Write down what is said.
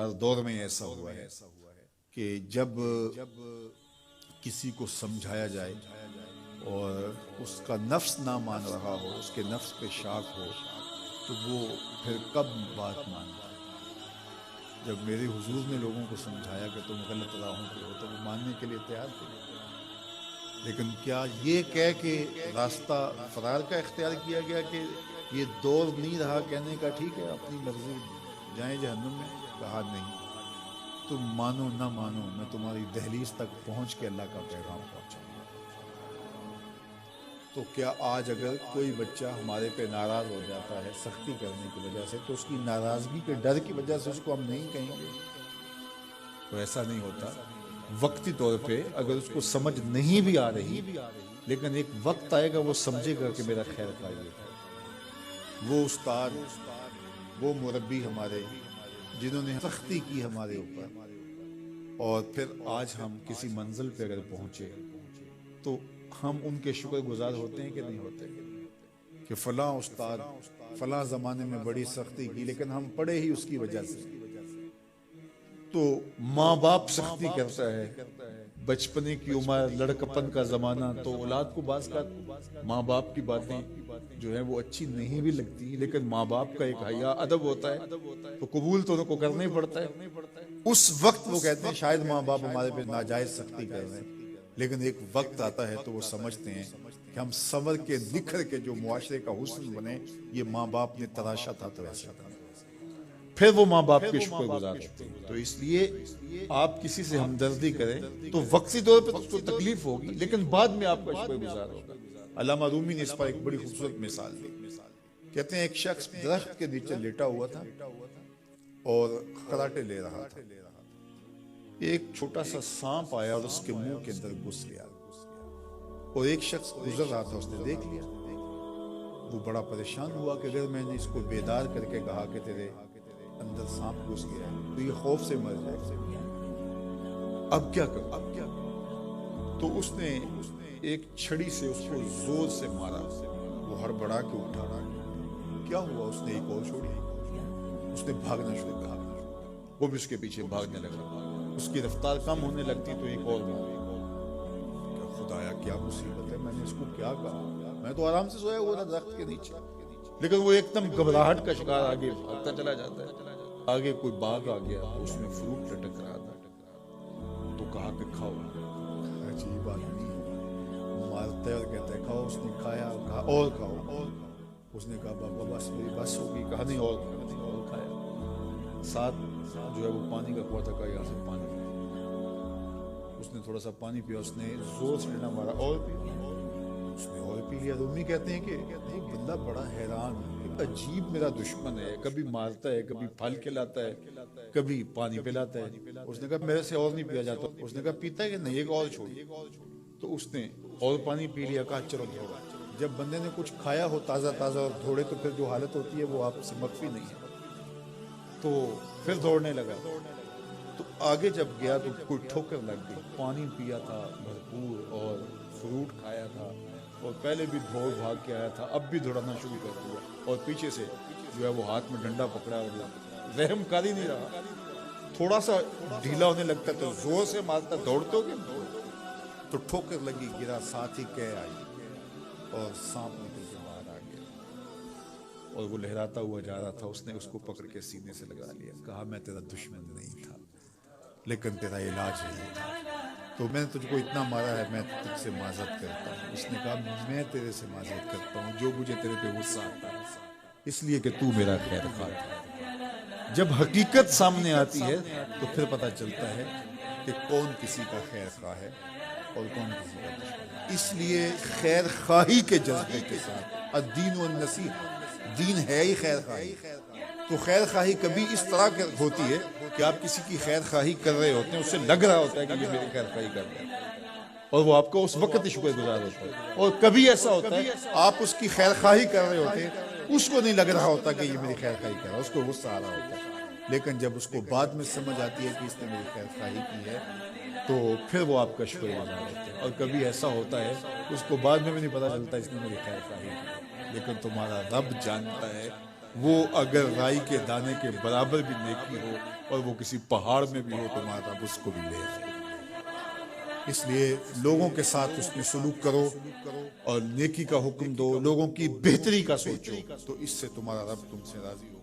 हर दौर में ऐसा हुआ है कि जब किसी को समझाया जाए और उसका नफ्स ना मान रहा हो, उसके नफ्स पे शाक हो, तो वो फिर कब बात मानता है। जब मेरे हुजूर ने लोगों को समझाया कि तुम गलत राहों पे हो, तो वो मानने के लिए तैयार थे। लेकिन क्या ये कह के रास्ता फरार का इख्तियार किया गया कि ये दौर नहीं रहा कहने का, ठीक है अपनी मर्जी जाए जहन्नुम में? कहा नहीं, तुम मानो ना मानो, मैं तुम्हारी दहलीज तक पहुंच के अल्लाह का पैगाम पहुंचाऊंगा। तो क्या आज अगर कोई बच्चा हमारे पे नाराज हो जाता है सख्ती करने की वजह से, तो उसकी नाराजगी के डर की वजह से उसको हम नहीं कहेंगे? तो ऐसा नहीं होता। वक्ती तौर पे अगर उसको समझ नहीं भी आ रही, लेकिन एक वक्त आएगा वो समझेगा कि मेरा खैर खाइए। वो उस्ताद, वो मुरब्बी हमारे जिन्होंने सख्ती की हमारे ऊपर, और फिर आज हम किसी मंजिल पे अगर पहुंचे तो हम उनके शुक्रगुजार होते हैं कि नहीं होते? कि फलां उस्ताद फलां जमाने में बड़ी सख्ती की, लेकिन हम पढ़े ही उसकी वजह से। तो माँ बाप सख्ती करता है, बचपने की उम्र, लड़कपन का जमाना, तो औलाद को बाज़ का माँ बाप की बातें जो है वो अच्छी नहीं भी लगती, लेकिन माँ बाप का एक हया अदब होता है, तो कबूल तो उनको करना ही पड़ता है। उस वक्त वो कहते हैं शायद माँ बाप हमारे पे नाजायज सख्ती कर रहे हैं, लेकिन एक वक्त आता है तो वो समझते हैं कि हम संवर के निखर के जो मुआशरे का हुस्न बने, ये माँ बाप ने तराशा था तो ऐसा था। फिर वो माँ बाप के शुक्रगुजार होते हैं। तो इसलिए आप किसी से हमदर्दी करें तो वक्ती तौर पे तो उसको तकलीफ होगी, लेकिन बाद में आपका शुक्रगुजार होगा। अल्लामा रूमी ने इस पर एक बड़ी खूबसूरत मिसाल दी। कहते हैं एक शख्स दरख्त के नीचे लेटा हुआ था और खराटे ले रहा था। एक छोटा सा सांप आया और उसके मुंह के अंदर घुस गया, और एक शख्स गुजर रहा था, उसने देख लिया। वो बड़ा परेशान हुआ कि अगर मैंने इसको बेदार करके कहा कि तेरे अंदर सांप घुस गया है तो ये खौफ से मर जाएगा, अब क्या करूं? तो उसने एक छड़ी से उसको जोर से मारा। वो हड़बड़ा के उठा। क्या हुआ? उसने एक और छोड़ी, उसने भागना शुरू किया। वो भी उसके पीछे भागने लगा। उसकी रफ्तार कम होने लगती तो एक और मारा। क्या खुदाया, क्या मुसीबत है, मैंने इसको क्या कहा? मैं तो आराम से सोया हुआ था दरख्त के नीचे, लेकिन वो एकदम घबराहट का शिकार आगे भागता चला जाता है। आगे कोई बाग आ गया, उसमें फ्रूट लटक रहा था, तो कहा कि खाओ। अजीब आदमी, मारते और कहते हैं खाओ। उसने खाया, कहा और खाओ। उसने कहा बाबा बस मेरी बस होगी। कहा नहीं और खाओ, और खाया। साथ जो है वो पानी का कुआं था, कहा यहाँ से पानी पिया। उसने थोड़ा सा पानी पिया, उसने जोर से डंडा मारा और पिया। उसने और पी लिया। रूमी कहते हैं कि बंदा बड़ा हैरान, अजीब मेरा दुश्मन है, कभी मारता है, कभी फल खिलाता है, कभी पानी पिलाता है। उसने कहा मेरे से और नहीं पिया जाता। उसने कहा पीता है कि नहीं, एक और छोड़। तो उसने और पानी पी लिया। कहा चलो दौड़ो। जब बंदे ने कुछ खाया हो ताज़ा ताज़ा और दौड़े तो फिर जो हालत होती है वो आपसे मख्फी नहीं है। तो फिर दौड़ने लगा। तो आगे जब गया तो कोई ठोकर लग गई। पानी पिया था भरपूर और फ्रूट खाया था, और पहले भी दौड़ भाग के आया था, अब भी दौड़ना शुरू कर दिया, और पीछे से जो है वो हाथ में डंडा पकड़ा हुआ। रहम कर ही नहीं रहा। थोड़ा सा ढीला होने लगता तो जोर से मारता, दौड़ते हो कि तो ठोकर लगी, गिरा, साथ ही कह आई और सांप निकल के बाहर आ गया, और वो लहराता हुआ जा रहा था। उसने उसको पकड़ के सीने से लगा लिया। कहा मैं तेरा दुश्मन नहीं था, लेकिन तेरा इलाज नहीं था, तो मैंने तुझको इतना मारा है, मैं तुझसे माजरत करता हूँ। उसने कहा मैं तेरे से माजरत करता हूँ, जो मुझे तेरे पे गुस्सा आता है, इसलिए कि तू मेरा खैर खा था। जब हकीकत सामने आती है तो फिर पता चलता है कि कौन किसी का खैर खा है और कौन किसी का दुश्मन। इसलिए खैर खाही के जज्बे के साथ अद्दीन व नसीहा, दीन है ही खैर खाही। तो खैर खाही कभी इस तरह होती है कि आप किसी की खैर खाही कर रहे होते हैं, उससे लग रहा होता है कि ये मेरी खैर खाही कर रहा है, और वो आपको उस वक्त ही शुक्रगुजार होता है। और कभी ऐसा होता है आप उसकी खैर खाही कर रहे होते हैं, उसको नहीं लग रहा होता कि ये मेरी खैर खाही कर रहा है, उसको गुस्सा आ रहा होता है। लेकिन जब उसको बाद में समझ आती है कि इसने मेरी खैर खाही की है, तो फिर वो आपका शुक्रगुजार होता है। और कभी ऐसा होता है उसको बाद में भी नहीं पता चलता इसने मेरी खैर खाही की, लेकिन तुम्हारा रब जानता है वो अगर राई के दाने के बराबर भी नेकी हो और वो किसी पहाड़ में भी हो, तुम्हारा रब उसको भी ले आए। इसलिए लोगों के साथ उसमें सलूक करो और नेकी का हुक्म दो, लोगों की बेहतरी का सोचो, तो इससे तुम्हारा रब तुमसे राजी हो।